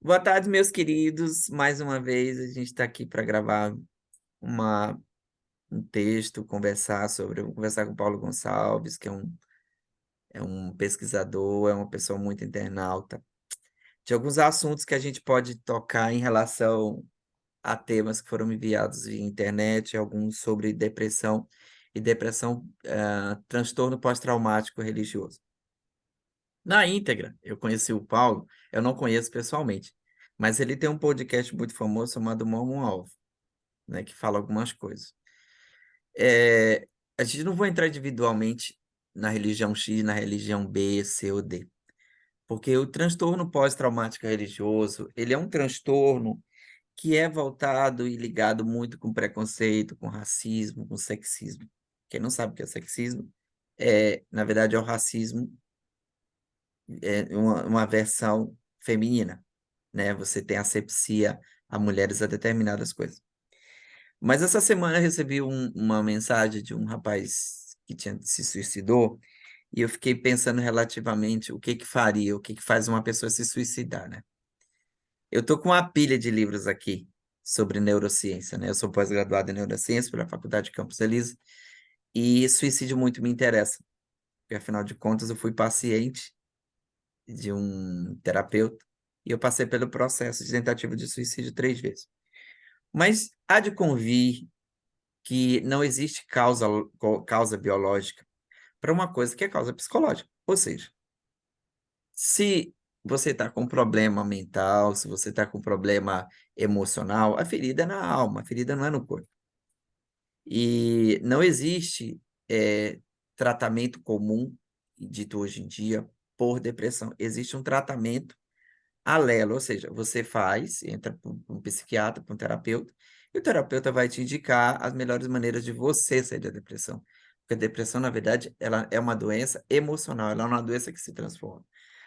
Boa tarde, meus queridos. Mais uma vez a gente está aqui para gravar uma, um texto, vou conversar com o Paulo Gonçalves, que é um pesquisador, é uma pessoa muito internauta, de alguns assuntos que a gente pode tocar em relação a temas que foram enviados via internet, alguns sobre depressão e depressão, transtorno pós-traumático religioso. Na íntegra, eu conheci o Paulo, eu não conheço pessoalmente, mas ele tem um podcast muito famoso chamado Mormon Alvo, né, que fala algumas coisas. Eh, a gente não vai entrar individualmente na religião X, na religião B, C ou D, porque o transtorno pós-traumático religioso, ele é um transtorno que é voltado e ligado muito com preconceito, com racismo, com sexismo. Quem não sabe o que é sexismo, na verdade, é o racismo, uma versão feminina, né? Você tem asepsia a mulheres a determinadas coisas. Mas essa semana eu recebi uma mensagem de um rapaz que se suicidou, e eu fiquei pensando relativamente o que que faria, o que que faz uma pessoa se suicidar, né? Eu tô com uma pilha de livros aqui sobre neurociência, né? Eu sou pós-graduado em neurociência pela Faculdade de Campos Elíseos, e suicídio muito me interessa, porque afinal de contas eu fui paciente de um terapeuta e eu passei pelo processo de tentativa de suicídio 3 vezes. Mas há de convir que não existe causa biológica para uma coisa que é causa psicológica. Ou seja, se você está com problema mental, se você está com problema emocional, a ferida é na alma, a ferida não é no corpo. E não existe tratamento comum, dito hoje em dia, por depressão. Existe um tratamento alelo, ou seja, você entra para um psiquiatra, para um terapeuta, e o terapeuta vai te indicar as melhores maneiras de você sair da depressão. Porque a depressão, na verdade, ela é uma doença emocional, ela é uma doença que se transforma.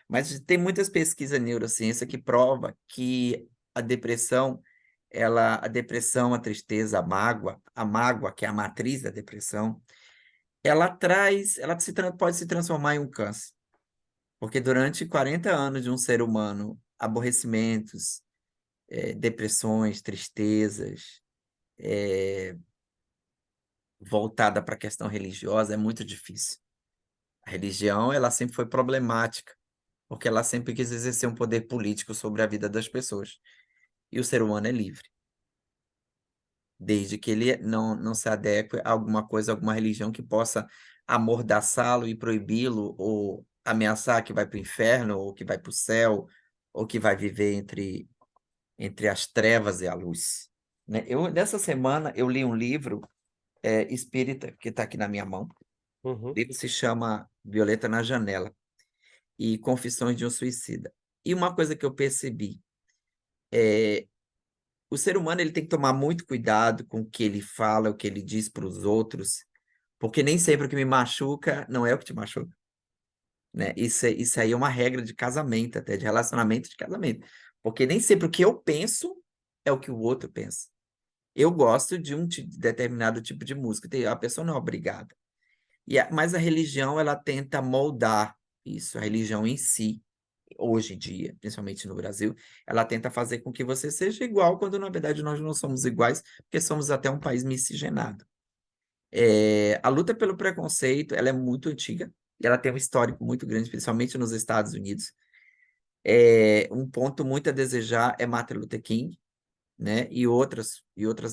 Mas tem muitas pesquisas em neurociência que prova que a depressão, a tristeza, a mágoa, que é a matriz da depressão, pode se transformar em um câncer. Porque durante 40 anos de um ser humano, aborrecimentos, depressões, tristezas, voltada para a questão religiosa, é muito difícil. A religião, ela sempre foi problemática, porque ela sempre quis exercer um poder político sobre a vida das pessoas. E o ser humano é livre, desde que ele não se adeque a alguma coisa, alguma religião que possa amordaçá-lo e proibi-lo, ou ameaçar que vai para o inferno, ou que vai para o céu, ou que vai viver entre as trevas e a luz, né. Nessa semana eu li um livro, espírita, que está aqui na minha mão. O Uhum. livro se chama Violeta na Janela e Confissões de um Suicida. E uma coisa que eu percebi, o ser humano ele tem que tomar muito cuidado com o que ele fala, o que ele diz para os outros, porque nem sempre o que me machuca não é o que te machuca, né. Isso aí é uma regra de casamento, até de relacionamento de casamento, porque nem sempre o que eu penso é o que o outro pensa. Eu gosto de determinado tipo de música, a pessoa não é obrigada. Mas a religião, ela tenta moldar isso, a religião em si, hoje em dia, principalmente no Brasil, ela tenta fazer com que você seja igual, quando na verdade nós não somos iguais, porque somos até um país miscigenado. A luta pelo preconceito, ela é muito antiga, e ela tem um histórico muito grande, principalmente nos Estados Unidos. Um ponto muito a desejar é Martin Luther King, né, e outras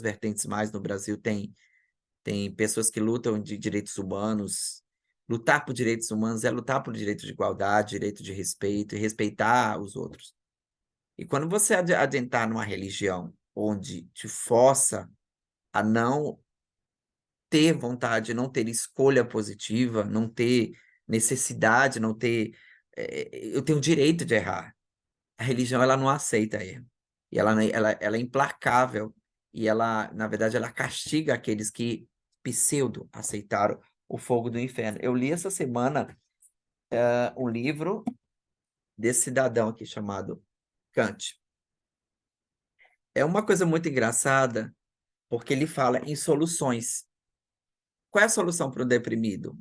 vertentes mais no Brasil. Tem pessoas que lutam de direitos humanos. Lutar por direitos humanos é lutar por direito de igualdade, direito de respeito e respeitar os outros. E quando você adentrar numa religião onde te força a não ter vontade, não ter escolha positiva, não ter necessidade, não ter, eu tenho o direito de errar. A religião, ela não aceita erro. E ela é implacável, e ela, na verdade, ela castiga aqueles que pseudo aceitaram o fogo do inferno. Eu li essa semana, um livro desse cidadão aqui chamado Kant. É uma coisa muito engraçada, porque ele fala em soluções. Qual é a solução para o deprimido?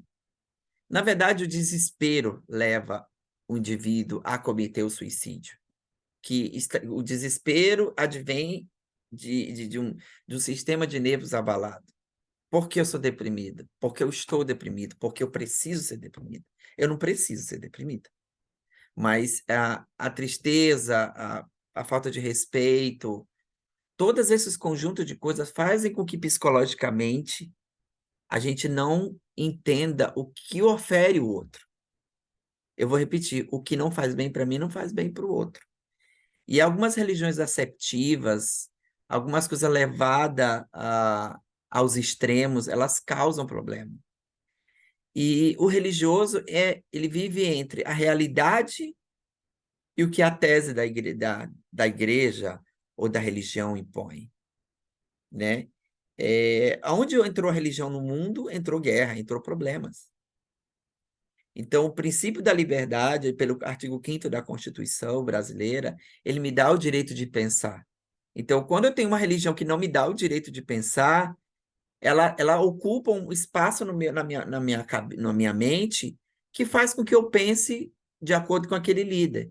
Na verdade, o desespero leva o indivíduo a cometer o suicídio. que o desespero advém de um sistema de nervos abalado. Por que eu sou deprimido? Porque eu estou deprimido, porque eu preciso ser deprimido. Eu não preciso ser deprimido, mas a tristeza, a falta de respeito, todos esses conjuntos de coisas fazem com que psicologicamente a gente não entenda o que ofere o outro. Eu vou repetir, o que não faz bem para mim não faz bem para o outro. E algumas religiões aceptivas, algumas coisas levadas aos extremos, elas causam problema. E o religioso ele vive entre a realidade e o que a tese da igreja ou da religião impõe, né? Onde entrou a religião no mundo, entrou guerra, entrou problemas. Então, o princípio da liberdade, pelo artigo 5º da Constituição brasileira, ele me dá o direito de pensar. Então, quando eu tenho uma religião que não me dá o direito de pensar, ela ocupa um espaço na minha mente que faz com que eu pense de acordo com aquele líder.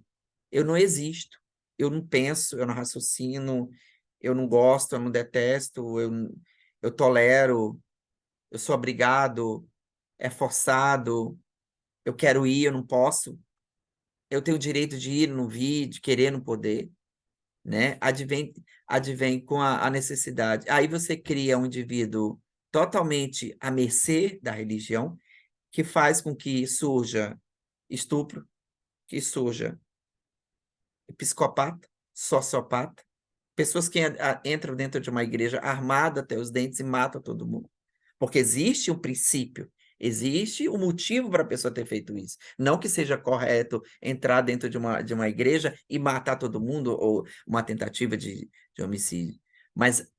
Eu não existo, eu não penso, eu não raciocino, eu não gosto, eu não detesto, eu tolero, eu sou obrigado, é forçado, eu quero ir, eu não posso, eu tenho o direito de ir, não vir, de querer, não poder, né? Advém com a necessidade. Aí você cria um indivíduo totalmente à mercê da religião, que faz com que surja estupro, que surja psicopata, sociopata, pessoas que entram dentro de uma igreja armada até os dentes e matam todo mundo. Porque existe um princípio, existe um motivo para a pessoa ter feito isso. Não que seja correto entrar dentro de uma igreja e matar todo mundo, ou uma tentativa de homicídio. Mas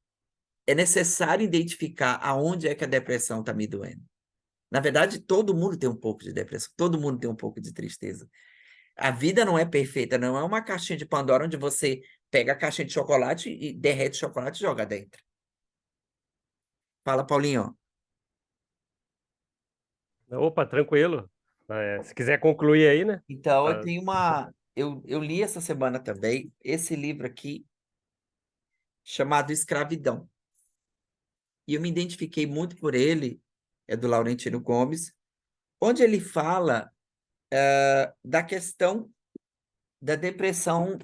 é necessário identificar aonde é que a depressão está me doendo. Na verdade, todo mundo tem um pouco de depressão, todo mundo tem um pouco de tristeza. A vida não é perfeita, não é uma caixinha de Pandora onde você pega a caixinha de chocolate e derrete o chocolate e joga dentro. Fala, Paulinho. Opa, tranquilo. Se quiser concluir aí, né? Então, eu Tá. tenho uma. Eu li essa semana também esse livro aqui, chamado Escravidão. E eu me identifiquei muito por ele, é do Laurentino Gomes, onde ele fala da questão da depressão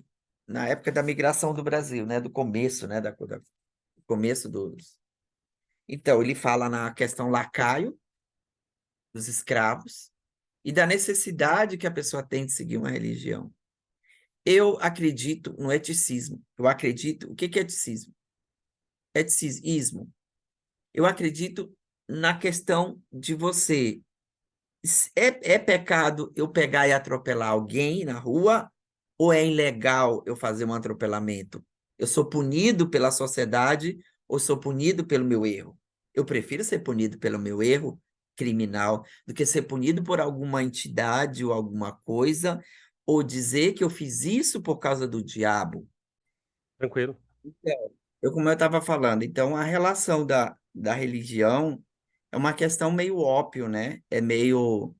na época da migração do Brasil, né? Do começo, né? Do começo dos. Então, ele fala na questão lacaio, dos escravos, e da necessidade que a pessoa tem de seguir uma religião. Eu acredito no eticismo. Eu acredito. O que é eticismo? Eticismo. Eu acredito na questão de você. É pecado eu pegar e atropelar alguém na rua? Ou é ilegal eu fazer um atropelamento? Eu sou punido pela sociedade ou sou punido pelo meu erro? Eu prefiro ser punido pelo meu erro criminal do que ser punido por alguma entidade ou alguma coisa, ou dizer que eu fiz isso por causa do diabo. Tranquilo. Então, como eu estava falando, então a relação da religião é uma questão meio óbvio, né? É meio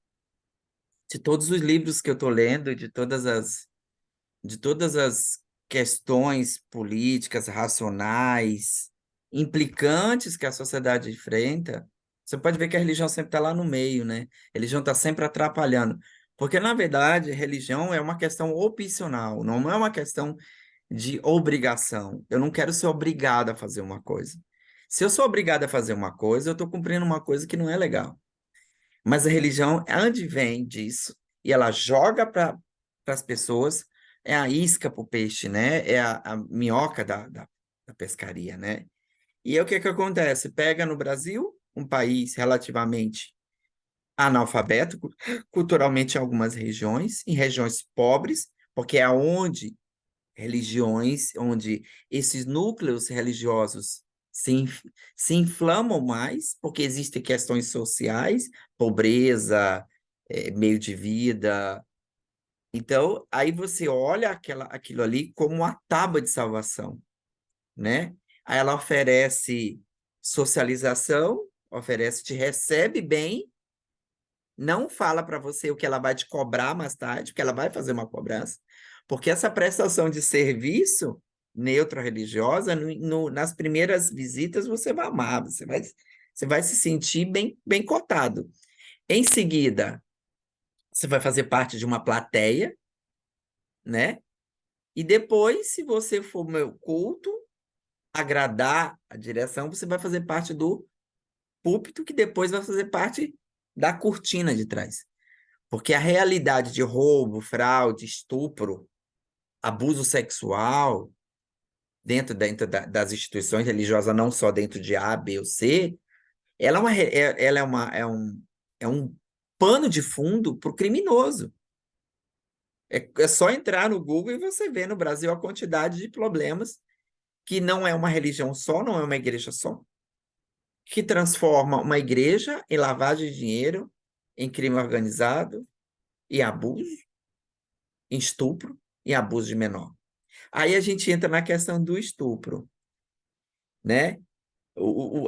de todos os livros que eu estou lendo, de todas as questões políticas, racionais, implicantes que a sociedade enfrenta, você pode ver que a religião sempre está lá no meio, né? A religião está sempre atrapalhando. Porque, na verdade, religião é uma questão opcional, não é uma questão de obrigação. Eu não quero ser obrigado a fazer uma coisa. Se eu sou obrigado a fazer uma coisa, eu estou cumprindo uma coisa que não é legal. Mas a religião advém disso e ela joga para as pessoas, é a isca para o peixe, né? É a minhoca da pescaria, né? E aí o que que acontece? Pega no Brasil, um país relativamente analfabeto, culturalmente em algumas regiões, em regiões pobres, porque é onde religiões, onde esses núcleos religiosos se inflamam mais, porque existem questões sociais, pobreza, meio de vida. Então, aí você olha aquilo ali como uma tábua de salvação, né? Aí ela oferece socialização, te recebe bem, não fala para você o que ela vai te cobrar mais tarde, porque ela vai fazer uma cobrança, Porque essa prestação de serviço neutro-religiosa, nas primeiras visitas você vai amar, você vai se sentir bem cotado. Em seguida, você vai fazer parte de uma plateia, né? E depois, se você for meu culto, agradar a direção, você vai fazer parte do púlpito, que depois vai fazer parte da cortina de trás. Porque a realidade de roubo, fraude, estupro, abuso sexual, dentro das instituições religiosas, não só dentro de A, B ou C, ela é um pano de fundo para o criminoso. É só entrar no Google e você vê no Brasil a quantidade de problemas que não é uma religião só, não é uma igreja só, que transforma uma igreja em lavagem de dinheiro, em crime organizado, em abuso, em estupro, em abuso de menor. Aí a gente entra na questão do estupro, né?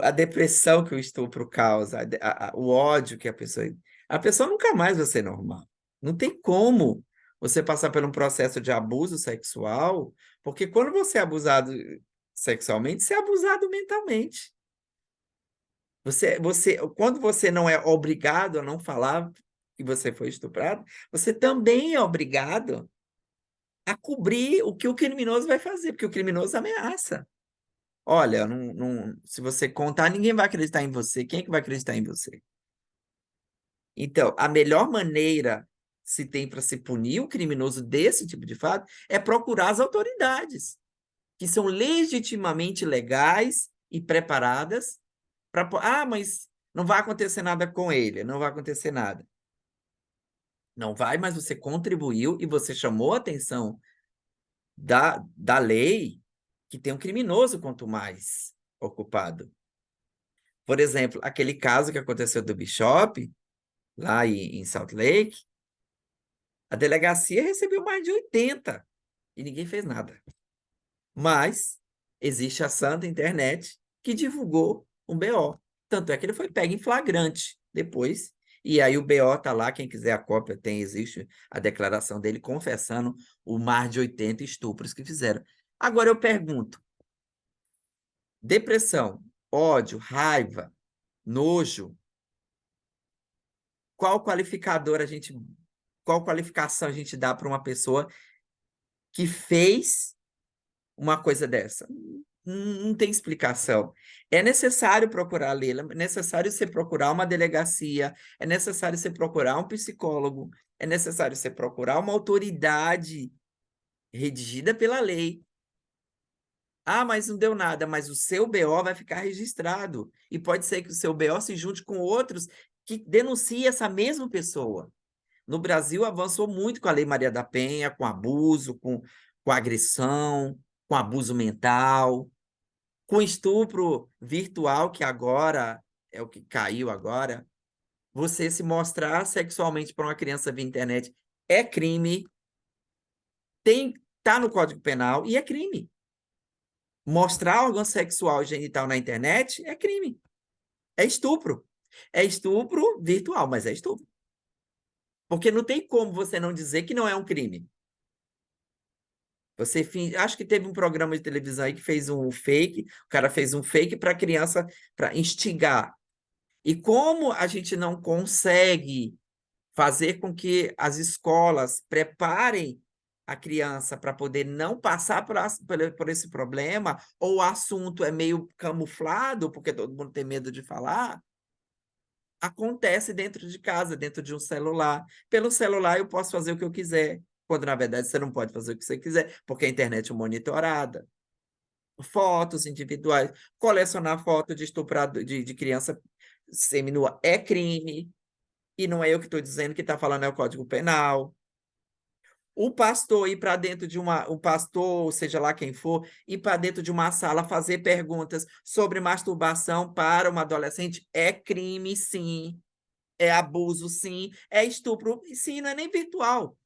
A depressão que o estupro causa, o ódio que a pessoa. A pessoa nunca mais vai ser normal. Não tem como você passar por um processo de abuso sexual, porque quando você é abusado sexualmente, você é abusado mentalmente. Quando você não é obrigado a não falar que você foi estuprado, você também é obrigado a cobrir o que o criminoso vai fazer, porque o criminoso ameaça. Olha, se você contar, ninguém vai acreditar em você. Quem é que vai acreditar em você? Então, a melhor maneira se tem para se punir o criminoso desse tipo de fato é procurar as autoridades, que são legitimamente legais e preparadas para. Ah, mas não vai acontecer nada com ele, não vai acontecer nada. Não vai, mas você contribuiu e você chamou a atenção da lei que tem um criminoso quanto mais ocupado. Por exemplo, aquele caso que aconteceu do Bishop, lá em Salt Lake, a delegacia recebeu mais de 80 e ninguém fez nada. Mas existe a santa internet que divulgou um BO. Tanto é que ele foi pego em flagrante depois. E aí o BO está lá, quem quiser a cópia existe a declaração dele confessando o mais de 80 estupros que fizeram. Agora eu pergunto, depressão, ódio, raiva, nojo, qual qualificação a gente dá para uma pessoa que fez uma coisa dessa? Não tem explicação. É necessário procurar a lei, é necessário você procurar uma delegacia, é necessário você procurar um psicólogo, é necessário você procurar uma autoridade redigida pela lei. Ah, mas não deu nada, mas o seu BO vai ficar registrado. E pode ser que o seu BO se junte com outros que denunciem essa mesma pessoa. No Brasil, avançou muito com a Lei Maria da Penha, com abuso, com agressão, com abuso mental, com estupro virtual, que agora é o que caiu agora. Você se mostrar sexualmente para uma criança via internet é crime, tá no Código Penal e é crime. Mostrar órgão sexual e genital na internet é crime. É estupro. É estupro virtual, mas é estupro. Porque não tem como você não dizer que não é um crime. Acho que teve um programa de televisão aí que fez um fake, o cara fez um fake para a criança, para instigar. E como a gente não consegue fazer com que as escolas preparem a criança para poder não passar por esse problema, ou o assunto é meio camuflado, porque todo mundo tem medo de falar, acontece dentro de casa, dentro de um celular. Pelo celular eu posso fazer o que eu quiser, quando na verdade você não pode fazer o que você quiser, porque a internet é monitorada. Fotos individuais, colecionar foto de estuprador, de criança seminua é crime, e não é eu que estou dizendo, que está falando é o Código Penal. O pastor ir para dentro de o pastor, seja lá quem for, ir para dentro de uma sala fazer perguntas sobre masturbação para uma adolescente é crime, sim. É abuso, sim. É estupro, sim, não é nem virtual.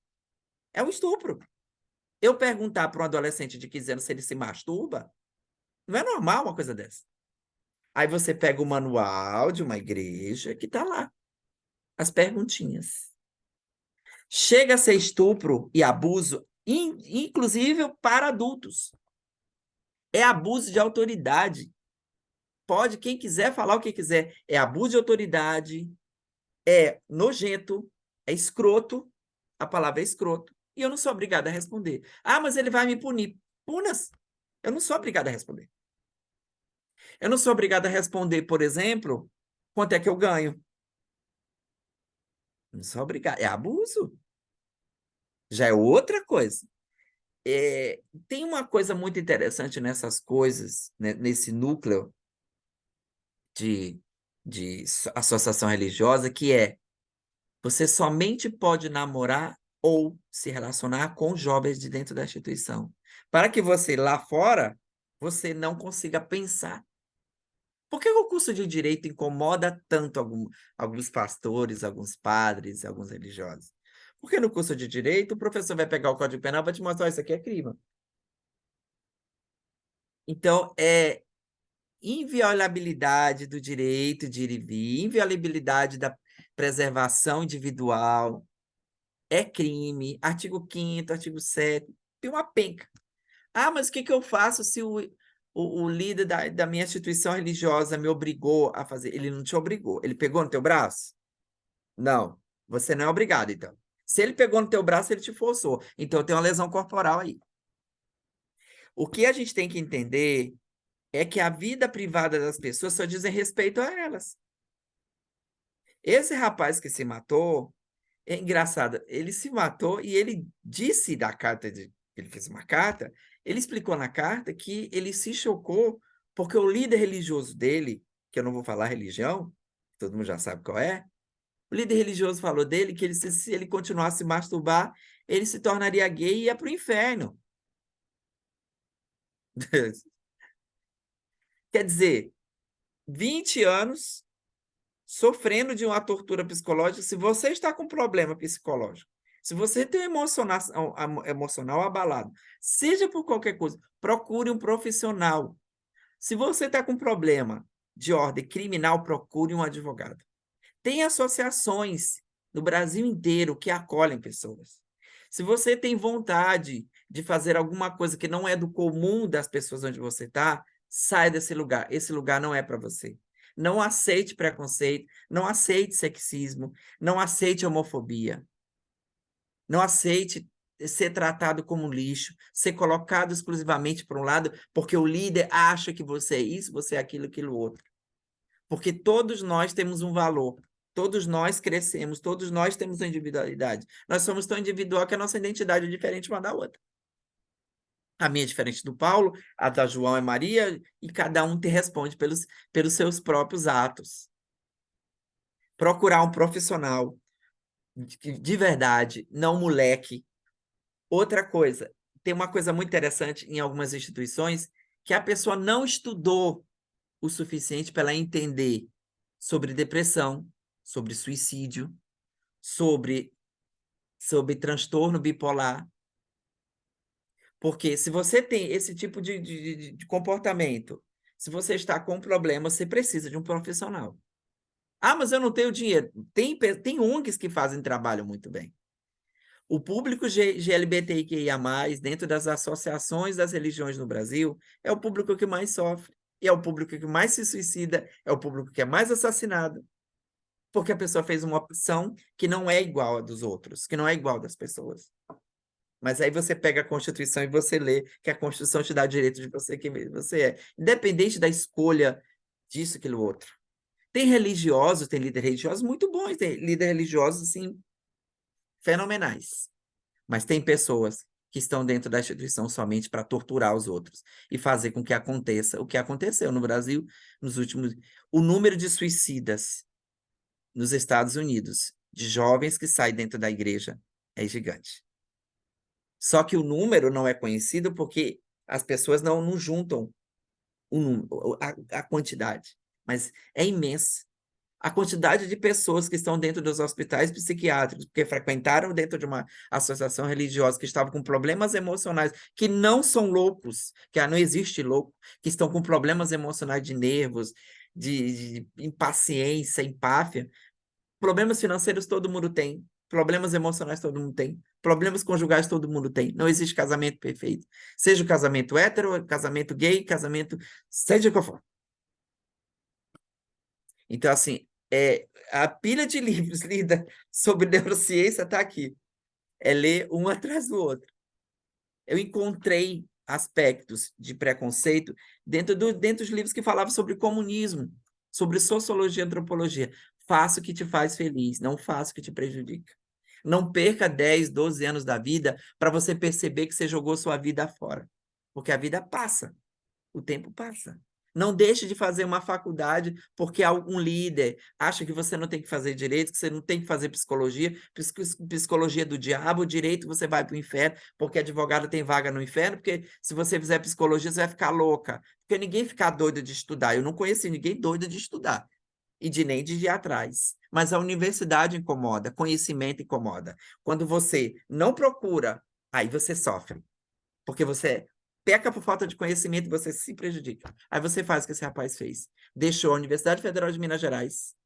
É um estupro. Eu perguntar para um adolescente de 15 anos se ele se masturba, não é normal uma coisa dessa. Aí você pega o manual de uma igreja que está lá, as perguntinhas. Chega a ser estupro e abuso inclusive para adultos. É abuso de autoridade. Pode, quem quiser falar o que quiser. É abuso de autoridade, é nojento, é escroto. A palavra é escroto. E eu não sou obrigada a responder. Ah, mas ele vai me punir. Punas. Eu não sou obrigada a responder. Eu não sou obrigada a responder, por exemplo, quanto é que eu ganho. Não sou obrigada. É abuso. Já é outra coisa. Tem uma coisa muito interessante nessas coisas, né, nesse núcleo de, de associação religiosa, que é você somente pode namorar ou se relacionar com jovens de dentro da instituição. Para que você, lá fora, você não consiga pensar. Por que o curso de direito incomoda tanto alguns pastores, alguns padres, alguns religiosos? Porque no curso de direito, o professor vai pegar o Código Penal e vai te mostrar: isso aqui é crime. Então, é inviolabilidade do direito de ir e vir, inviolabilidade da preservação individual, é crime, artigo 5º, artigo 7º, tem uma penca. Ah, mas o que eu faço se o líder da minha instituição religiosa me obrigou a fazer? Ele não te obrigou. Ele pegou no teu braço? Não. Você não é obrigado, então. Se ele pegou no teu braço, ele te forçou. Então, tem uma lesão corporal aí. O que a gente tem que entender é que a vida privada das pessoas só dizem respeito a elas. Esse rapaz que se matou, é engraçado, ele se matou e ele disse da carta, ele fez uma carta, ele explicou na carta que ele se chocou porque o líder religioso dele, que eu não vou falar religião, todo mundo já sabe qual é, o líder religioso falou dele que se ele continuasse a masturbar, ele se tornaria gay e ia para o inferno. Quer dizer, 20 anos sofrendo de uma tortura psicológica. Se você está com problema psicológico, se você tem emocional abalado, seja por qualquer coisa, procure um profissional. Se você está com problema de ordem criminal, procure um advogado. Tem associações no Brasil inteiro que acolhem pessoas. Se você tem vontade de fazer alguma coisa que não é do comum das pessoas onde você está, sai desse lugar. Esse lugar não é para você. Não aceite preconceito, não aceite sexismo, não aceite homofobia. Não aceite ser tratado como lixo, ser colocado exclusivamente para um lado, porque o líder acha que você é isso, você é aquilo, aquilo outro. Porque todos nós temos um valor, todos nós crescemos, todos nós temos uma individualidade. Nós somos tão individual que a nossa identidade é diferente uma da outra. A minha é diferente do Paulo, a da João é Maria, e cada um te responde pelos seus próprios atos. Procurar um profissional de verdade, não moleque. Outra coisa, tem uma coisa muito interessante em algumas instituições, que a pessoa não estudou o suficiente para ela entender sobre depressão, sobre suicídio, sobre transtorno bipolar. Porque se você tem esse tipo de comportamento, se você está com um problema, você precisa de um profissional. Ah, mas eu não tenho dinheiro. Tem ONGs que fazem trabalho muito bem. O público GLBTQIA+, dentro das associações das religiões no Brasil, é o público que mais sofre, e é o público que mais se suicida, é o público que é mais assassinado, porque a pessoa fez uma opção que não é igual a dos outros, que não é igual das pessoas. Mas aí você pega a Constituição e você lê que a Constituição te dá o direito de você quem você é, independente da escolha disso, aquilo, outro. Tem religiosos, tem líderes religiosos muito bons, tem líderes religiosos, assim, fenomenais. Mas tem pessoas que estão dentro da instituição somente para torturar os outros e fazer com que aconteça o que aconteceu no Brasil nos últimos... O número de suicidas nos Estados Unidos, de jovens que saem dentro da igreja, é gigante. Só que o número não é conhecido porque as pessoas não juntam a quantidade, mas é imensa. A quantidade de pessoas que estão dentro dos hospitais psiquiátricos, porque frequentaram dentro de uma associação religiosa, que estavam com problemas emocionais, que não são loucos, que não existe louco, que estão com problemas emocionais de nervos, de impaciência, empáfia. Problemas financeiros todo mundo tem. Problemas emocionais todo mundo tem. Problemas conjugais todo mundo tem. Não existe casamento perfeito. Seja o casamento hétero, casamento gay, casamento... Seja qual for. Então, assim, a pilha de livros lida sobre neurociência está aqui. É ler um atrás do outro. Eu encontrei aspectos de preconceito dentro dos livros que falavam sobre comunismo, sobre sociologia e antropologia. Faça o que te faz feliz, não faça o que te prejudica. Não perca 10, 12 anos da vida para você perceber que você jogou sua vida fora. Porque a vida passa, o tempo passa. Não deixe de fazer uma faculdade porque algum líder acha que você não tem que fazer direito, que você não tem que fazer psicologia, psicologia do diabo, direito você vai para o inferno, porque advogado tem vaga no inferno, porque se você fizer psicologia você vai ficar louca, porque ninguém fica doido de estudar. Eu não conheci ninguém doido de estudar e de nem de ir atrás. Mas a universidade incomoda, conhecimento incomoda. Quando você não procura, aí você sofre, porque você peca por falta de conhecimento e você se prejudica. Aí você faz o que esse rapaz fez. Deixou a Universidade Federal de Minas Gerais,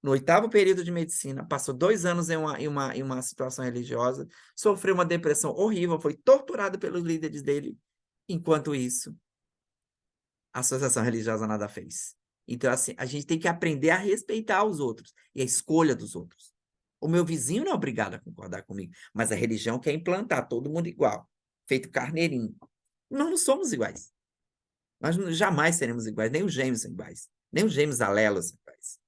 no 8º período de medicina, passou 2 anos em uma situação religiosa, sofreu uma depressão horrível, foi torturado pelos líderes dele. Enquanto isso, a associação religiosa nada fez. Então, assim, a gente tem que aprender a respeitar os outros e a escolha dos outros. O meu vizinho não é obrigado a concordar comigo, mas a religião quer implantar todo mundo igual, feito carneirinho. Nós não somos iguais. Nós jamais seremos iguais, nem os gêmeos são iguais, nem os gêmeos alelos são iguais.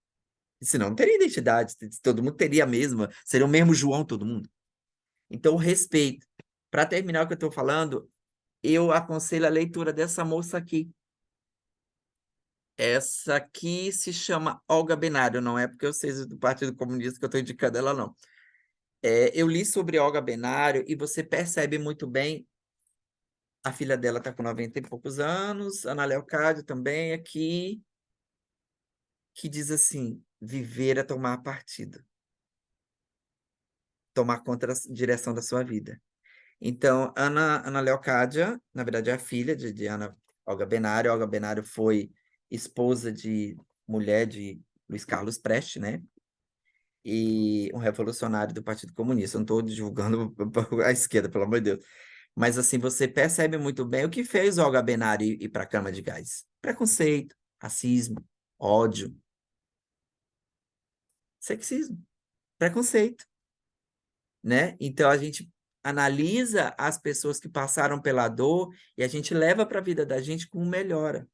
Senão não teria identidade, todo mundo teria a mesma, seria o mesmo João todo mundo. Então, o respeito. Para terminar o que eu estou falando, eu aconselho a leitura dessa moça aqui. Essa aqui se chama Olga Benário, não é porque eu seja do Partido Comunista que eu estou indicando ela, não. Eu li sobre Olga Benário e você percebe muito bem. A filha dela está com 90 e poucos anos, Ana Leocádio também aqui, que diz assim: viver é tomar partido, tomar conta da direção da sua vida. Então, Ana Leocádia, na verdade, é a filha de Ana Olga Benário. Olga Benário foi esposa de mulher de Luiz Carlos Prestes, né? E um revolucionário do Partido Comunista. Eu não estou divulgando a esquerda, pelo amor de Deus. Mas assim, você percebe muito bem o que fez Olga Benário ir para a cama de gás. Preconceito, racismo, ódio, sexismo, preconceito, né? Então a gente analisa as pessoas que passaram pela dor e a gente leva para a vida da gente com melhora.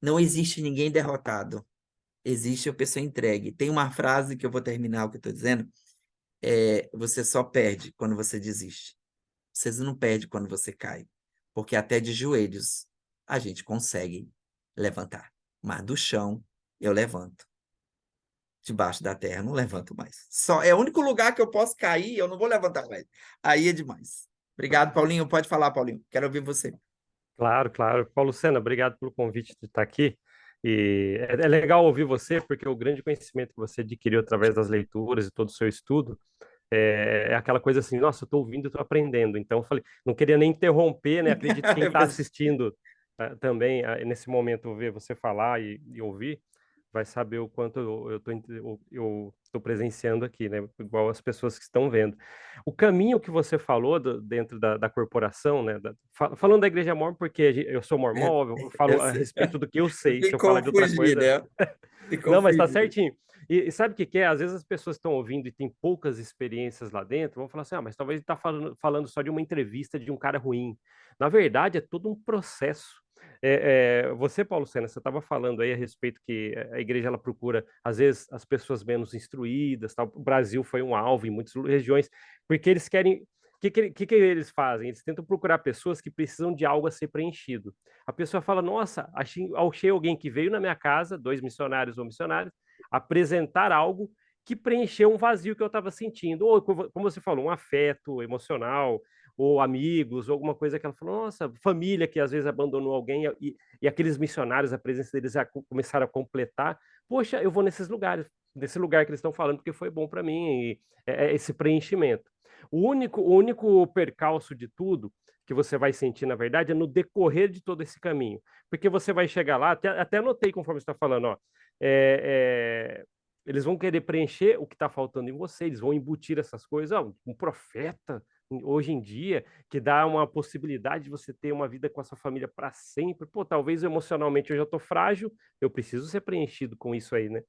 Não existe ninguém derrotado. Existe a pessoa entregue. Tem uma frase que eu vou terminar o que eu estou dizendo. Você só perde quando você desiste. Você não perde quando você cai. Porque até de joelhos a gente consegue levantar. Mas do chão eu levanto. Debaixo da terra eu não levanto mais. Só é o único lugar que eu posso cair, eu não vou levantar mais. Aí é demais. Obrigado, Paulinho. Pode falar, Paulinho. Quero ouvir você. Claro, claro. Paulo Sena, obrigado pelo convite de estar aqui. E é legal ouvir você, porque o grande conhecimento que você adquiriu através das leituras e todo o seu estudo é aquela coisa assim, nossa, eu estou ouvindo, estou aprendendo. Então, eu falei, não queria nem interromper, né? Acredito que quem está assistindo também, nesse momento, ver você falar e ouvir, vai saber o quanto eu estou presenciando aqui, né? Igual as pessoas que estão vendo. O caminho que você falou dentro da corporação, né? Falando da Igreja Mórmon, porque eu sou mormon, eu Eu falo a sei. respeito do que eu sei. Se eu Ficou falar de outra fugir, coisa, né? Ficou não, mas tá fugir. certinho. E sabe o que que é? Às vezes as pessoas estão ouvindo e têm poucas experiências lá dentro, vão falar assim, mas talvez ele está falando só de uma entrevista de um cara ruim. Na verdade, é todo um processo. Você, Paulo Sena, você estava falando aí a respeito que a igreja ela procura, às vezes, as pessoas menos instruídas, tal. O Brasil foi um alvo em muitas regiões, porque eles querem. O que eles fazem? Eles tentam procurar pessoas que precisam de algo a ser preenchido. A pessoa fala: Nossa, achei alguém que veio na minha casa, 2 missionários ou missionárias, apresentar algo que preencheu um vazio que eu estava sentindo. Ou, como você falou, um afeto emocional, ou amigos, ou alguma coisa que ela falou: Nossa, família que às vezes abandonou alguém, e aqueles missionários, a presença deles começaram a completar. Poxa, eu vou nesses lugares, nesse lugar que eles estão falando, porque foi bom para mim, e esse preenchimento. O único percalço de tudo que você vai sentir, na verdade, é no decorrer de todo esse caminho. Porque você vai chegar lá, até anotei conforme você está falando, ó, é, Eles vão querer preencher o que está faltando em você, eles vão embutir essas coisas. Ah, um profeta, hoje em dia, que dá uma possibilidade de você ter uma vida com a sua família para sempre. Pô, talvez emocionalmente eu já estou frágil, eu preciso ser preenchido com isso aí, né?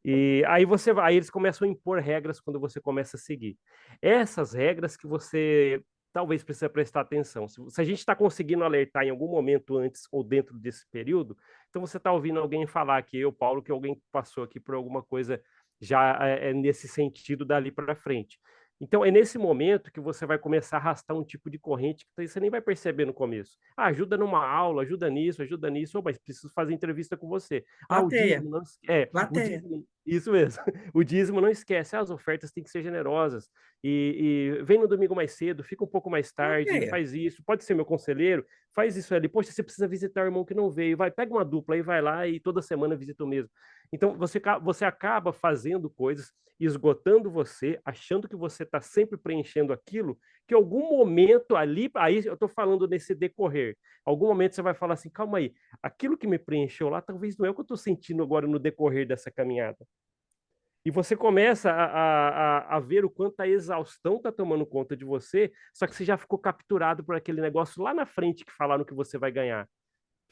E aí aí eles começam a impor regras quando você começa a seguir. Essas regras que você talvez precisa prestar atenção. Se a gente está conseguindo alertar em algum momento antes ou dentro desse período, então você está ouvindo alguém falar aqui, eu, Paulo, que alguém passou aqui por alguma coisa já nesse sentido dali para frente. Então, é nesse momento que você vai começar a arrastar um tipo de corrente que você nem vai perceber no começo. Ah, ajuda numa aula, ajuda nisso, oh, mas preciso fazer entrevista com você. Ah, o Plateia, dízimo não, o plateia. dízimo, isso mesmo. O dízimo não esquece, as ofertas têm que ser generosas. E vem no domingo mais cedo, fica um pouco mais tarde, Plateia. faz isso, pode ser meu conselheiro, faz isso ali. Poxa, você precisa visitar o irmão que não veio, vai, pega uma dupla e vai lá e toda semana visita o mesmo. Então, você acaba fazendo coisas, esgotando você, achando que você está sempre preenchendo aquilo, que em algum momento ali, aí eu estou falando nesse decorrer, algum momento você vai falar assim, calma aí, aquilo que me preencheu lá, talvez não é o que eu estou sentindo agora no decorrer dessa caminhada. E você começa a ver o quanto a exaustão está tomando conta de você, só que você já ficou capturado por aquele negócio lá na frente que falaram que você vai ganhar.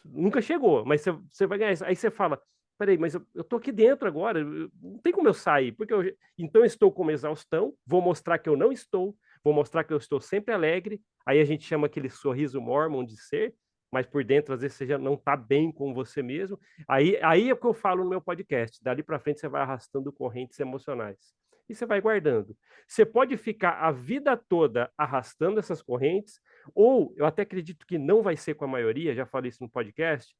Nunca chegou, mas você vai ganhar isso. Aí você fala, peraí, mas eu tô aqui dentro agora, não tem como eu sair, porque então eu estou com uma exaustão, vou mostrar que eu não estou, vou mostrar que eu estou sempre alegre, aí a gente chama aquele sorriso mormon de ser, mas por dentro às vezes você já não está bem com você mesmo. Aí é o que eu falo no meu podcast, dali para frente você vai arrastando correntes emocionais. E você vai guardando. Você pode ficar a vida toda arrastando essas correntes, ou eu até acredito que não vai ser com a maioria, já falei isso no podcast,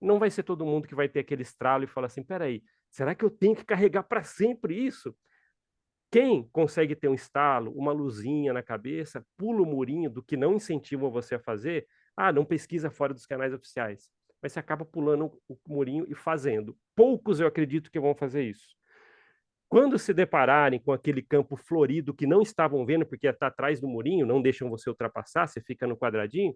não vai ser todo mundo que vai ter aquele estralo e falar assim: peraí, será que eu tenho que carregar para sempre isso? Quem consegue ter um estalo, uma luzinha na cabeça, pula o murinho do que não incentivam você a fazer, não pesquisa fora dos canais oficiais. Mas você acaba pulando o murinho e fazendo. Poucos eu acredito que vão fazer isso. Quando se depararem com aquele campo florido que não estavam vendo, porque está atrás do murinho, não deixam você ultrapassar, você fica no quadradinho,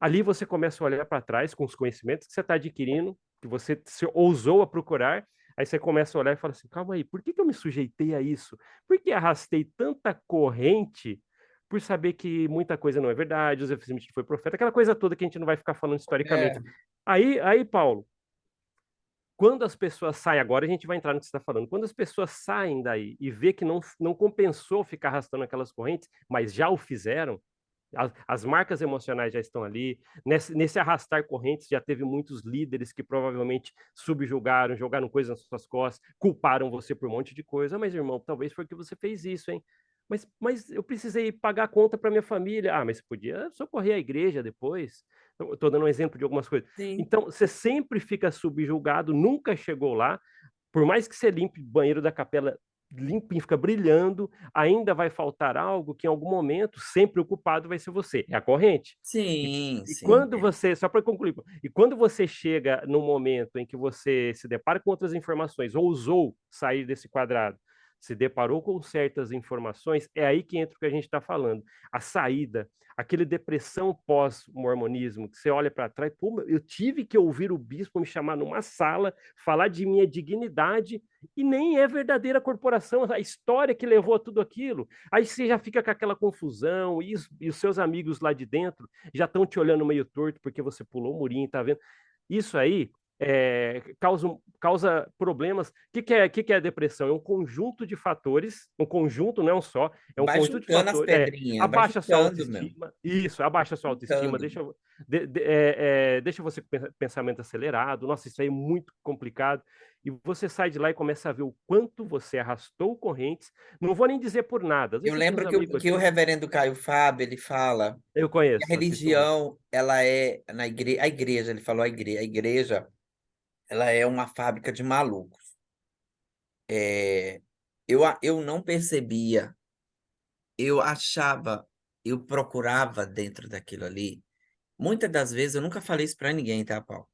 ali você começa a olhar para trás com os conhecimentos que você está adquirindo, que você se ousou a procurar, aí você começa a olhar e fala assim, calma aí, por que eu me sujeitei a isso? Por que arrastei tanta corrente por saber que muita coisa não é verdade, José Smith foi profeta, aquela coisa toda que a gente não vai ficar falando historicamente. É, Aí, Paulo, quando as pessoas saem, agora a gente vai entrar no que você está falando, quando as pessoas saem daí e vê que não compensou ficar arrastando aquelas correntes, mas já o fizeram, as marcas emocionais já estão ali. Nesse arrastar correntes, já teve muitos líderes que provavelmente subjugaram, jogaram coisas nas suas costas, culparam você por um monte de coisa. Mas, irmão, talvez foi que você fez isso, hein? Mas eu precisei pagar a conta para minha família. Mas você podia socorrer a igreja depois. Estou dando um exemplo de algumas coisas. sim. Então, você sempre fica subjugado, nunca chegou lá. Por mais que você limpe o banheiro da capela limpinho, fica brilhando, ainda vai faltar algo que em algum momento, sempre ocupado, vai ser você. É a corrente. E, Sim, e sim. quando você, só para concluir, e quando você chega no momento em que você se depara com outras informações, ousou sair desse quadrado, se deparou com certas informações, é aí que entra o que a gente está falando. A saída, aquele depressão pós-mormonismo, que você olha para trás, pô, eu tive que ouvir o bispo me chamar numa sala, falar de minha dignidade, e nem é verdadeira corporação, a história que levou a tudo aquilo. Aí você já fica com aquela confusão, e os seus amigos lá de dentro já estão te olhando meio torto porque você pulou o murinho, tá vendo? Isso aí causa problemas. O que é a depressão? É um conjunto de fatores, um conjunto, não é um só, é um Vai conjunto de juntando as fatores. pedrinhas, vai Abaixa a sua juntando, meu. autoestima, isso, abaixa a sua autoestima, Juntando. deixa você com pensamento acelerado. Nossa, isso aí é muito complicado. E você sai de lá e começa a ver o quanto você arrastou correntes. Não vou nem dizer por nada. Às Eu vezes você tem uns lembro amigos que o aqui, reverendo Caio Fábio, ele fala eu que a conheço, assisto muito. religião, ela é, a igreja, ele falou a igreja, ela é uma fábrica de malucos. É, eu não percebia, eu achava, eu procurava dentro daquilo ali. Muitas das vezes, eu nunca falei isso para ninguém, tá, Paulo?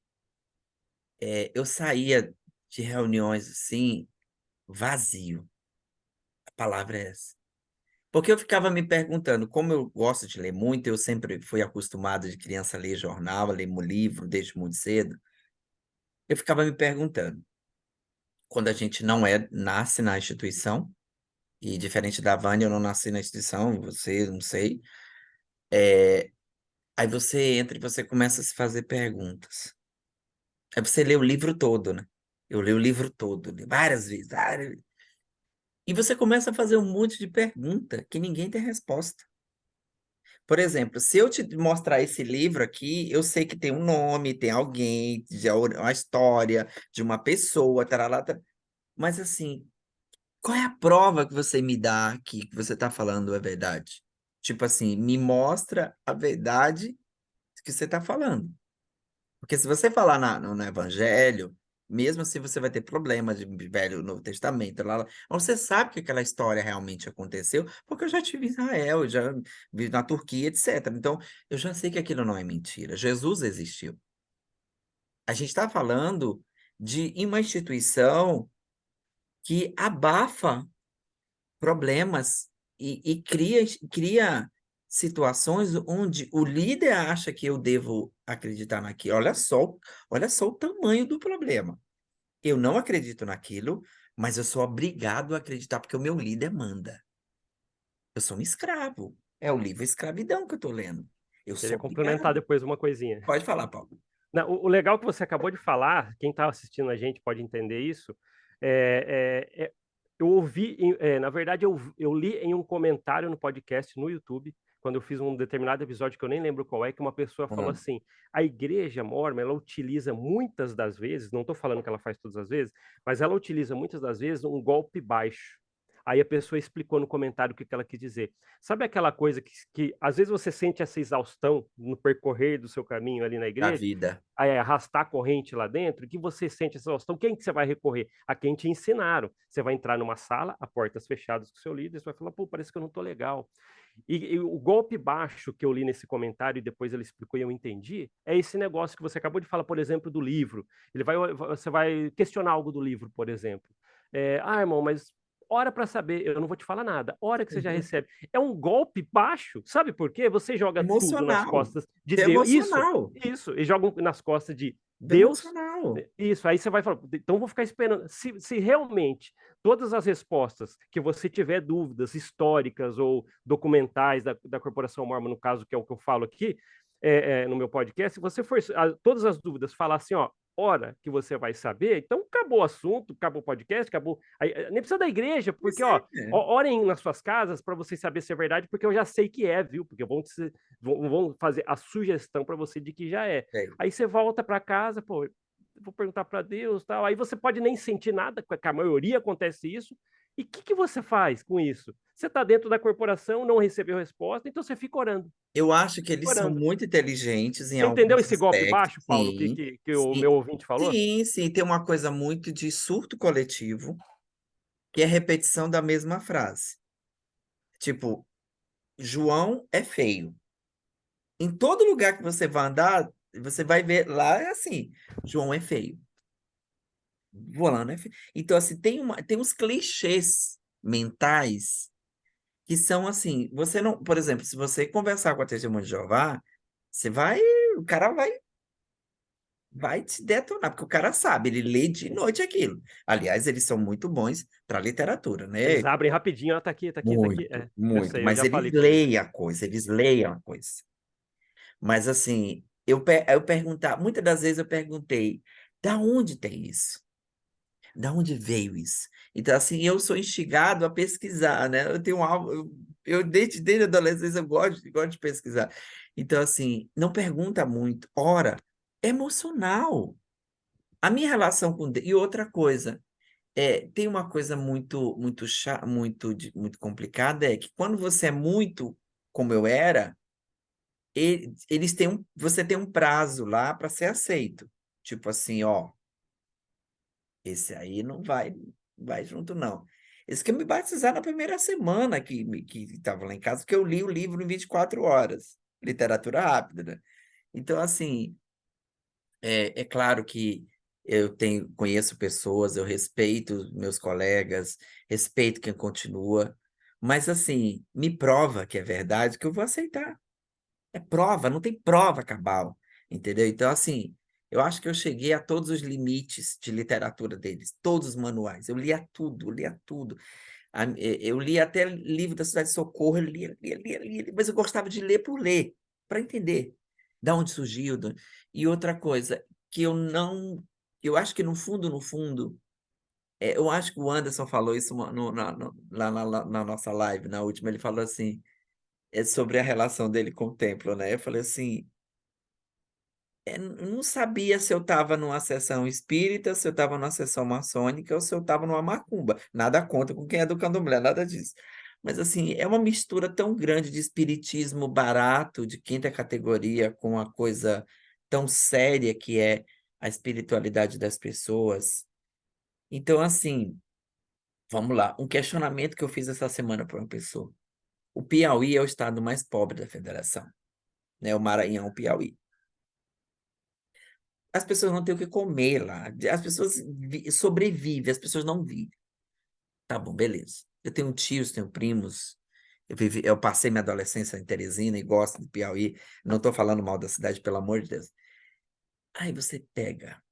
Eu saía de reuniões assim, vazio. A palavra é essa. Porque eu ficava me perguntando, como eu gosto de ler muito, eu sempre fui acostumado de criança a ler jornal, a ler livro desde muito cedo, eu ficava me perguntando, quando a gente não nasce na instituição, e diferente da Vânia, eu não nasci na instituição, você, não sei, aí você entra e você começa a se fazer perguntas. Aí você lê o livro todo, né? Eu li o livro todo, li várias vezes, várias. E você começa a fazer um monte de pergunta que ninguém tem resposta. Por exemplo, se eu te mostrar esse livro aqui, eu sei que tem um nome, tem alguém, uma história de uma pessoa, tarará, mas assim, qual é a prova que você me dá aqui que você está falando a verdade? Tipo assim, me mostra a verdade que você está falando. Porque se você falar no Evangelho, mesmo assim você vai ter problemas de Velho e Novo Testamento, mas você sabe que aquela história realmente aconteceu, porque eu já estive em Israel, eu já vi na Turquia, etc. Então, eu já sei que aquilo não é mentira. Jesus existiu. A gente está falando de uma instituição que abafa problemas e cria situações onde o líder acha que eu devo acreditar naquilo. Olha só o tamanho do problema. Eu não acredito naquilo, mas eu sou obrigado a acreditar porque o meu líder manda. Eu sou um escravo. É o livro Escravidão que eu estou lendo. Eu Queria sou complementar obrigado. depois uma coisinha. Pode falar, Paulo. Não, o legal que você acabou de falar, quem está assistindo a gente pode entender isso, eu ouvi, na verdade, eu li em um comentário no podcast no YouTube, quando eu fiz um determinado episódio que eu nem lembro qual é, que uma pessoa falou Ah, assim: a igreja mórmon, ela utiliza muitas das vezes, não estou falando que ela faz todas as vezes, mas ela utiliza muitas das vezes um golpe baixo. Aí a pessoa explicou no comentário o que ela quis dizer. Sabe aquela coisa que às vezes você sente essa exaustão no percorrer do seu caminho ali na da igreja, vida. arrastar a corrente lá dentro, que você sente essa exaustão, quem que você vai recorrer? A quem te ensinaram. Você vai entrar numa sala, a portas fechadas com o seu líder, você vai falar, pô, parece que eu não tô legal. E o golpe baixo que eu li nesse comentário e depois ele explicou e eu entendi, é esse negócio que você acabou de falar, por exemplo, do livro. Você vai questionar algo do livro, por exemplo. Irmão, mas hora para saber, eu não vou te falar nada. Hora que você já recebe. É um golpe baixo, sabe por quê? Você joga tudo nas Emocional. costas de Deus. Emocional. Isso, e joga nas costas de Deus. Emocional. Isso, aí você vai falar, então vou ficar esperando. Se realmente todas as respostas que você tiver dúvidas históricas ou documentais da Corporação Mormon, no caso, que é o que eu falo aqui, no meu podcast, se você for todas as dúvidas falar assim, ó, hora que você vai saber, então acabou o assunto, acabou o podcast, acabou. Aí, nem precisa da igreja, Pois porque, ó, é. orem nas suas casas para vocês saber se é verdade, porque eu já sei que é, viu? Porque vão fazer a sugestão para você de que já é. É. Aí você volta para casa, pô, vou perguntar para Deus, tal. Aí você pode nem sentir nada, porque a maioria acontece isso. E o que você faz com isso? Você está dentro da corporação, não recebeu resposta, então você fica orando, Eu acho que fica eles são orando. muito inteligentes em Você entendeu alguns esse golpe aspectos, baixo, Paulo, que, sim. que, que o Sim, meu ouvinte falou? sim, sim. Tem uma coisa muito de surto coletivo, que é a repetição da mesma frase. Tipo, João é feio. Em todo lugar que você vai andar, você vai ver lá é assim, João é feio. Fulano é feio. Então, assim, tem uns clichês mentais que são assim, você não, por exemplo, se você conversar com a testemunha de Jeová, você vai, o cara vai te detonar, porque o cara sabe, ele lê de noite aquilo. Aliás, eles são muito bons para literatura, né? Eles abrem rapidinho, ela tá aqui, tá aqui, tá aqui. Muito, Eu muito, sei, eu mas já eles falei com eles. leem a coisa, eles leem a coisa. Mas assim, eu perguntar, muitas das vezes eu perguntei, da onde tem isso? Da onde veio isso? Então, assim, eu sou instigado a pesquisar, né? Eu tenho algo, eu desde a adolescência eu gosto de pesquisar. Então, assim, não pergunta muito. Ora, é emocional. A minha relação com Deus. E outra coisa, tem uma coisa muito complicada, é que quando você é muito como eu era, eles têm você tem um prazo lá para ser aceito. Tipo assim, ó. Esse aí não vai junto, não. Esse que me batizar na primeira semana que estava lá em casa, porque eu li o livro em 24 horas. Literatura rápida, né? Então, assim, é claro que conheço pessoas, eu respeito os meus colegas, respeito quem continua, mas, assim, me prova que é verdade que eu vou aceitar. É prova, não tem prova cabal, entendeu? Então, assim, Eu acho que eu cheguei a todos os limites de literatura deles, todos os manuais. Eu lia tudo, eu lia tudo. Eu li até livro da Cidade de Socorro, eu lia, mas eu gostava de ler por ler, para entender de onde surgiu. E outra coisa, que eu não. Eu acho que no fundo, eu acho que o Anderson falou isso lá na nossa live, na última, ele falou assim, sobre a relação dele com o templo, né? Eu falei assim, não sabia se eu estava numa sessão espírita, se eu estava numa sessão maçônica ou se eu estava numa macumba. Nada contra com quem é do candomblé, nada disso. Mas, assim, é uma mistura tão grande de espiritismo barato, de quinta categoria, com a coisa tão séria que é a espiritualidade das pessoas. Então, assim, vamos lá. Um questionamento que eu fiz essa semana para uma pessoa. O Piauí é o estado mais pobre da federação, né? O Maranhão, o Piauí. As pessoas não têm o que comer lá. As pessoas sobrevivem, as pessoas não vivem. Tá bom, beleza. Eu tenho tios, tenho primos. Eu passei minha adolescência em Teresina e gosto do Piauí. Não estou falando mal da cidade, pelo amor de Deus. Aí você pega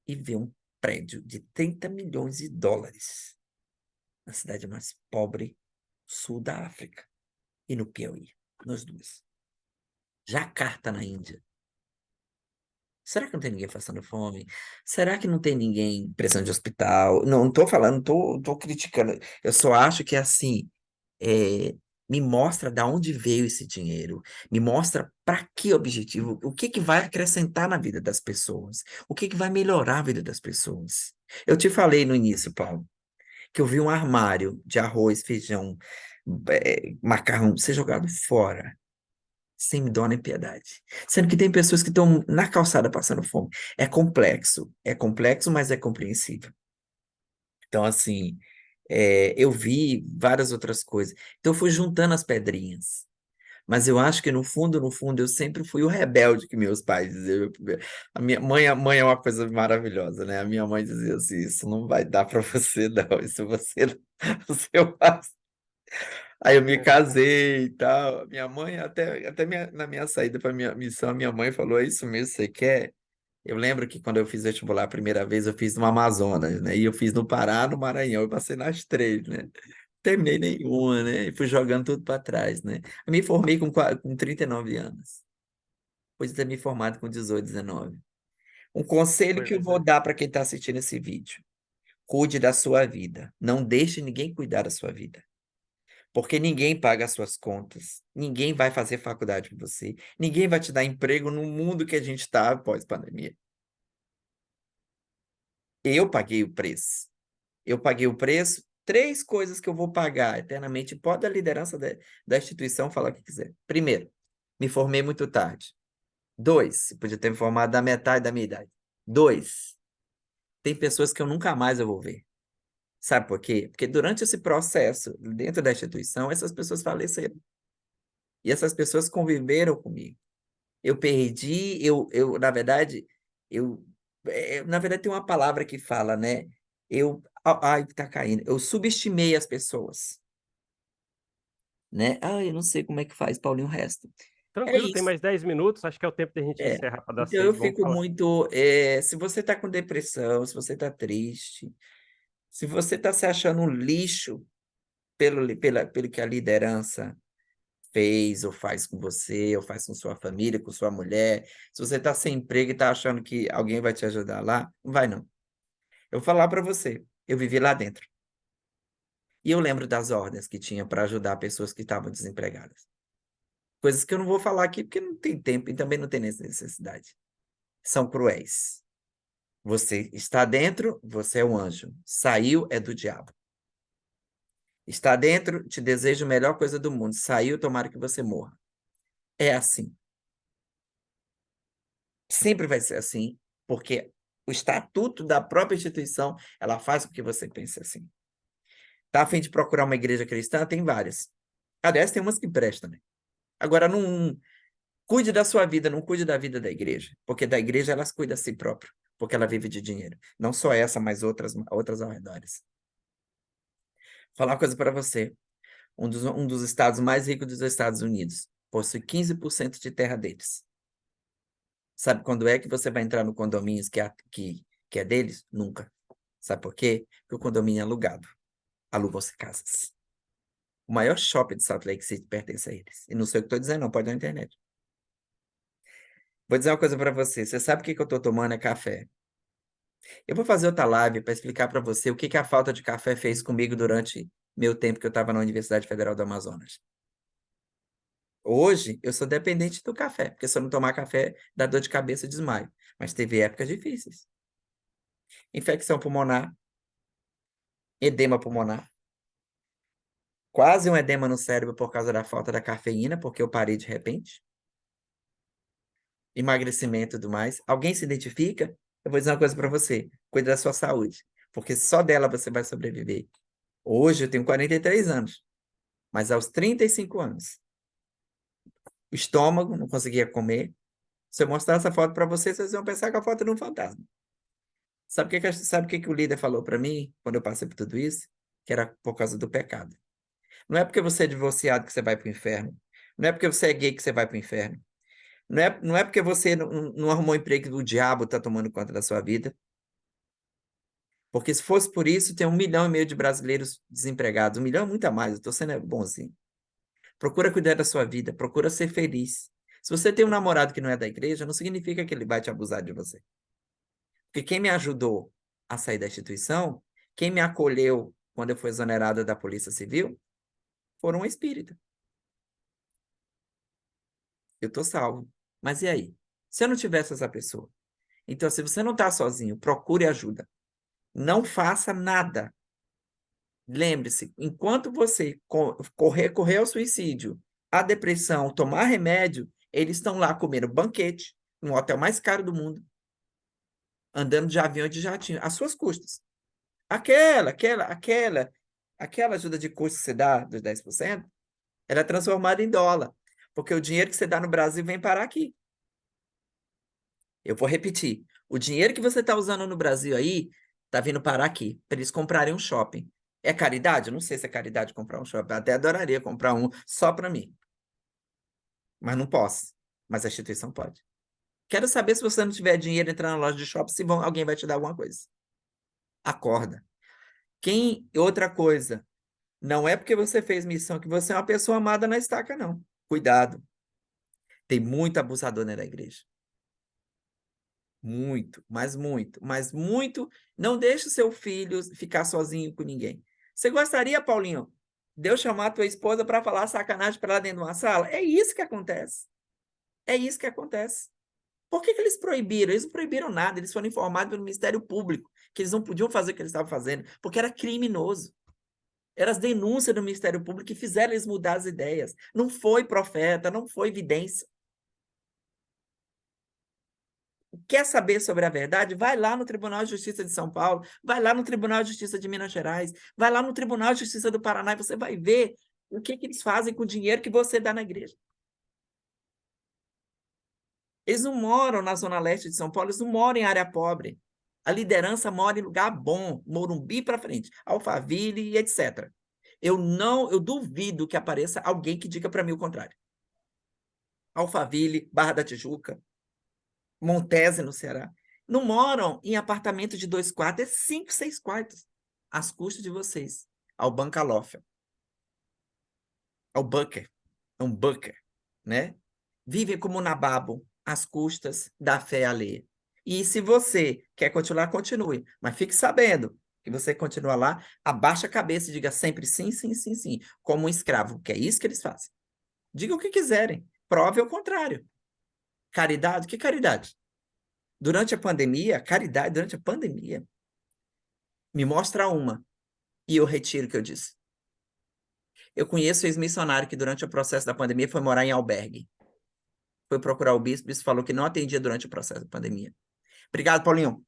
e vê um prédio de 30 milhões de dólares na cidade mais pobre, sul da África, e no Piauí, nos dois. Jacarta, na Índia. Será que não tem ninguém passando fome? Será que não tem ninguém precisando de hospital? Não estou falando, tô criticando. Eu só acho que assim, me mostra de onde veio esse dinheiro, me mostra para que objetivo, o que que vai acrescentar na vida das pessoas, o que que vai melhorar a vida das pessoas. Eu te falei no início, Paulo, que eu vi um armário de arroz, feijão, macarrão ser jogado fora sem dó nem piedade. Sendo que tem pessoas que estão na calçada passando fome. É complexo, mas é compreensível. Então, assim, eu vi várias outras coisas. Então, eu fui juntando as pedrinhas. Mas eu acho que no fundo, eu sempre fui o rebelde que meus pais diziam. A mãe é uma coisa maravilhosa, né? A minha mãe dizia assim: isso não vai dar para você, não. Isso você, você faz. Aí eu me casei e tal. Minha mãe, até na minha saída para minha missão, minha mãe falou: é isso mesmo, você quer? Eu lembro que quando eu fiz vestibular a primeira vez, eu fiz no Amazonas, né? E eu fiz no Pará, no Maranhão, eu passei nas três, né? Terminei nenhuma, né? E fui jogando tudo para trás, né? Eu me formei com 39 anos. Depois de ter me formado com 18, 19. Um conselho que eu Pois vou é. dar para quem está assistindo esse vídeo: cuide da sua vida. Não deixe ninguém cuidar da sua vida. Porque ninguém paga as suas contas, ninguém vai fazer faculdade com você, ninguém vai te dar emprego no mundo que a gente está após pandemia. Eu paguei o preço. Eu paguei o preço. Três coisas que eu vou pagar eternamente. Pode a liderança da instituição falar o que quiser. Primeiro, me formei muito tarde. Dois, eu podia ter me formado da metade da minha idade. Dois, tem pessoas que eu nunca mais eu vou ver. Sabe por quê? Porque durante esse processo, dentro da instituição, essas pessoas faleceram. E essas pessoas conviveram comigo. Eu perdi, na verdade, na verdade tem uma palavra que fala, né? Ai, tá caindo. Eu subestimei as pessoas, né? Ah, eu não sei como é que faz, Paulinho, o resto. É Tranquilo, tem isso. mais 10 minutos, acho que é o tempo da gente É. encerrar para dar Então eu sede. Vamos fico falar. muito, se você tá com depressão, se você tá triste, se você tá se achando um lixo pelo que a liderança fez ou faz com você, ou faz com sua família, com sua mulher. Se você está sem emprego e está achando que alguém vai te ajudar lá, não vai não. Eu vou falar para você, eu vivi lá dentro. E eu lembro das ordens que tinha para ajudar pessoas que estavam desempregadas. Coisas que eu não vou falar aqui porque não tem tempo e também não tem necessidade. São cruéis. Você está dentro, você é um anjo. Saiu, é do diabo. Está dentro, te desejo a melhor coisa do mundo. Saiu, tomara que você morra. É assim. Sempre vai ser assim, porque o estatuto da própria instituição, ela faz com que você pense assim. Tá a fim de procurar uma igreja cristã? Tem várias. Aliás, tem umas que prestam, né? Agora, não cuide da sua vida, não cuide da vida da igreja, porque da igreja ela se cuida a si própria, porque ela vive de dinheiro. Não só essa, mas outras ao redor. Vou falar uma coisa para você. Um dos estados mais ricos dos Estados Unidos possui 15% de terra deles. Sabe quando é que você vai entrar no condomínio que é deles? Nunca. Sabe por quê? Porque o condomínio é alugado. Alugam-se casas. O maior shopping de Salt Lake City pertence a eles. E não sei o que estou dizendo, não, pode ir na internet. Vou dizer uma coisa para você. Você sabe o que eu estou tomando? É café. Eu vou fazer outra live para explicar para você o que a falta de café fez comigo durante meu tempo que eu estava na Universidade Federal do Amazonas. Hoje, eu sou dependente do café, porque se eu não tomar café, dá dor de cabeça e desmaio. Mas teve épocas difíceis. Infecção pulmonar, edema pulmonar, quase um edema no cérebro por causa da falta da cafeína, porque eu parei de repente. Emagrecimento e tudo mais. Alguém se identifica? Eu vou dizer uma coisa para você: cuide da sua saúde, porque só dela você vai sobreviver. Hoje eu tenho 43 anos, mas aos 35 anos, o estômago, não conseguia comer. Se eu mostrar essa foto para vocês, vocês vão pensar que a foto é de um fantasma. Sabe o que o líder falou para mim quando eu passei por tudo isso? Que era por causa do pecado. Não é porque você é divorciado que você vai para o inferno. Não é porque você é gay que você vai para o inferno. Não é porque você não arrumou um emprego que o diabo está tomando conta da sua vida. Porque se fosse por isso, tem 1,5 milhão de brasileiros desempregados. 1 milhão é muito a mais, eu estou sendo bonzinho. Procura cuidar da sua vida, procura ser feliz. Se você tem um namorado que não é da igreja, não significa que ele vai te abusar de você. Porque quem me ajudou a sair da instituição, quem me acolheu quando eu fui exonerada da Polícia Civil, foram um espírita. Eu estou salvo. Mas e aí? Se eu não tivesse essa pessoa? Então, se você não está sozinho, procure ajuda. Não faça nada. Lembre-se, enquanto você correr ao suicídio, à depressão, tomar remédio, eles estão lá comendo banquete, no hotel mais caro do mundo, andando de avião e de jatinho, às suas custas. Aquela ajuda de custo que você dá, dos 10%, ela é transformada em dólar, porque o dinheiro que você dá no Brasil vem parar aqui. Eu vou repetir. O dinheiro que você está usando no Brasil aí está vindo parar aqui, para eles comprarem um shopping. É caridade? Eu não sei se é caridade comprar um shopping. Eu até adoraria comprar um só para mim. Mas não posso. Mas a instituição pode. Quero saber se você não tiver dinheiro entrar na loja de shopping, se alguém vai te dar alguma coisa. Acorda. Outra coisa, não é porque você fez missão que você é uma pessoa amada na estaca, não. Cuidado. Tem muito abusador dentro da igreja. Muito, mas muito, mas muito. Não deixe o seu filho ficar sozinho com ninguém. Você gostaria, Paulinho, de eu chamar a tua esposa para falar sacanagem para ela dentro de uma sala? É isso que acontece. É isso que acontece. Por que eles proibiram? Eles não proibiram nada, eles foram informados pelo Ministério Público que eles não podiam fazer o que eles estavam fazendo, porque era criminoso. Eram as denúncias do Ministério Público que fizeram eles mudar as ideias. Não foi profeta, não foi evidência. Quer saber sobre a verdade? Vai lá no Tribunal de Justiça de São Paulo, vai lá no Tribunal de Justiça de Minas Gerais, vai lá no Tribunal de Justiça do Paraná e você vai ver o que eles fazem com o dinheiro que você dá na igreja. Eles não moram na Zona Leste de São Paulo, eles não moram em área pobre. A liderança mora em lugar bom, Morumbi para frente, Alphaville e etc. Eu duvido que apareça alguém que diga para mim o contrário. Alphaville, Barra da Tijuca, Montese, no Ceará. Não moram em apartamento de 2 quartos, é 5, 6 quartos. Às custas de vocês. Ao Bancalofel. Ao Bunker. É um bunker, né? Vivem como nababo, às custas da fé alheia. E se você quer continuar, continue. Mas fique sabendo que você continua lá, abaixa a cabeça e diga sempre sim, sim, sim, sim. Como um escravo, que é isso que eles fazem. Diga o que quiserem. Prove o contrário. Caridade? Que caridade? Durante a pandemia, caridade durante a pandemia, me mostra uma, e eu retiro o que eu disse. Eu conheço ex-missionário que durante o processo da pandemia foi morar em albergue. Foi procurar o bispo falou que não atendia durante o processo da pandemia. Obrigado, Paulinho.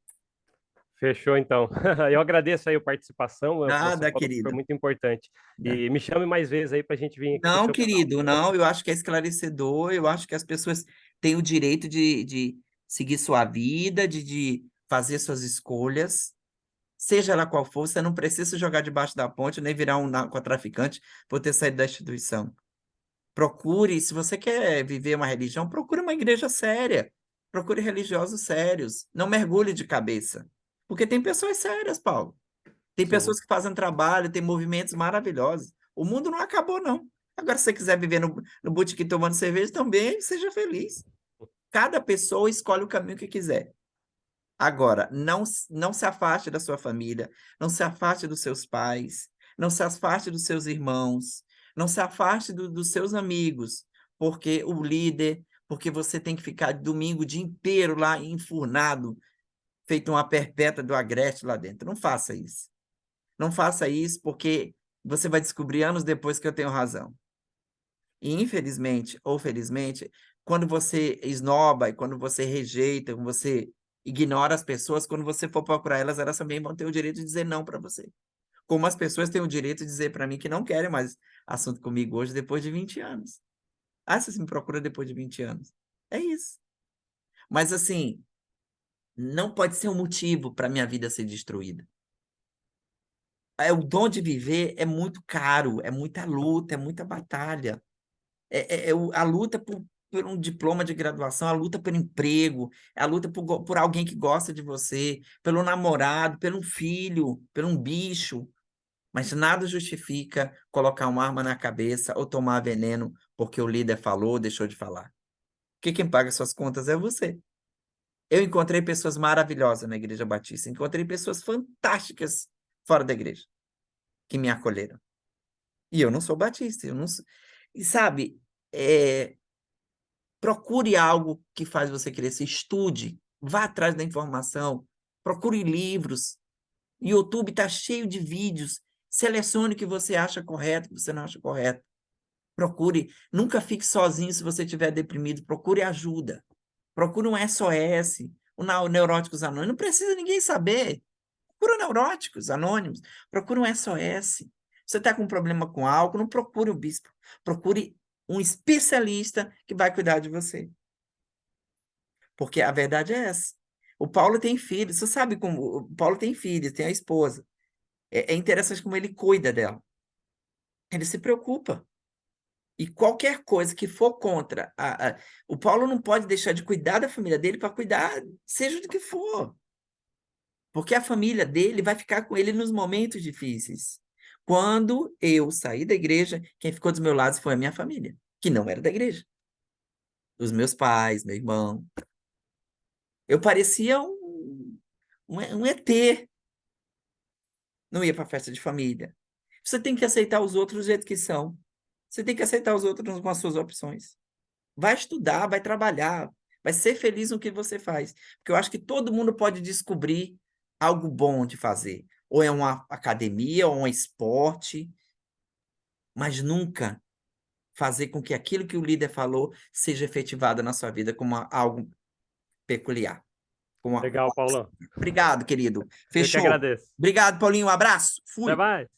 Fechou, então. Eu agradeço aí a participação, o que você Nada, falou foi querido. muito importante. E me chame mais vezes aí para a gente vir aqui para o Não, seu canal, querido, tá bom? não, eu acho que é esclarecedor, eu acho que as pessoas têm o direito de seguir sua vida, de fazer suas escolhas, seja ela qual for, você não precisa se jogar debaixo da ponte, nem virar um narcotraficante por ter saído da instituição. Procure, se você quer viver uma religião, procure uma igreja séria. procure religiosos sérios, não mergulhe de cabeça. Porque tem pessoas sérias, Paulo. Tem Sim. pessoas que fazem trabalho, tem movimentos maravilhosos. O mundo não acabou, não. Agora, se você quiser viver no botequim tomando cerveja, também seja feliz. Cada pessoa escolhe o caminho que quiser. Agora, não se afaste da sua família, não se afaste dos seus pais, não se afaste dos seus irmãos, não se afaste dos seus amigos, porque o líder, porque você tem que ficar domingo o dia inteiro lá enfurnado, feito uma perpétua do agreste lá dentro. Não faça isso. Não faça isso, porque você vai descobrir anos depois que eu tenho razão. E, infelizmente ou felizmente, quando você esnoba e quando você rejeita, quando você ignora as pessoas, quando você for procurar elas, elas também vão ter o direito de dizer não para você. Como as pessoas têm o direito de dizer para mim que não querem mais assunto comigo hoje, depois de 20 anos. Ah, você me procura depois de 20 anos. É isso. Mas, assim, não pode ser um motivo para minha vida ser destruída. O dom de viver é muito caro, é muita luta, é muita batalha. A luta por um diploma de graduação, a luta pelo emprego, a luta por alguém que gosta de você, pelo namorado, pelo filho, por um bicho. Mas nada justifica colocar uma arma na cabeça ou tomar veneno porque o líder falou ou deixou de falar. Porque quem paga suas contas é você. Eu encontrei pessoas maravilhosas na Igreja Batista, encontrei pessoas fantásticas fora da igreja que me acolheram. E eu não sou batista, eu não sou... E sabe, é, procure algo que faz você crescer, estude, vá atrás da informação, procure livros. YouTube está cheio de vídeos. Selecione o que você acha correto, o que você não acha correto. Procure, nunca fique sozinho se você estiver deprimido, procure ajuda. Procure um SOS, o Neuróticos Anônimos. Não precisa ninguém saber. Procura Neuróticos Anônimos, procure um SOS. Você está com um problema com álcool, não procure o bispo. Procure um especialista que vai cuidar de você. Porque a verdade é essa. O Paulo tem filhos, você sabe como o Paulo tem filhos, tem a esposa. É interessante como ele cuida dela. Ele se preocupa. E qualquer coisa que for contra. O Paulo não pode deixar de cuidar da família dele para cuidar, seja do que for. Porque a família dele vai ficar com ele nos momentos difíceis. Quando eu saí da igreja, quem ficou dos meus lados foi a minha família, que não era da igreja. Os meus pais, meu irmão. Eu parecia um ET. Não ia para festa de família. Você tem que aceitar os outros do jeito que são. Você tem que aceitar os outros com as suas opções. Vai estudar, vai trabalhar, vai ser feliz no que você faz. Porque eu acho que todo mundo pode descobrir algo bom de fazer. Ou é uma academia, ou um esporte, mas nunca fazer com que aquilo que o líder falou seja efetivado na sua vida como algo peculiar. Legal, Paulão. Obrigado, querido. Eu que Fechou. agradeço. Obrigado, Paulinho. Um abraço. Até Fui. mais.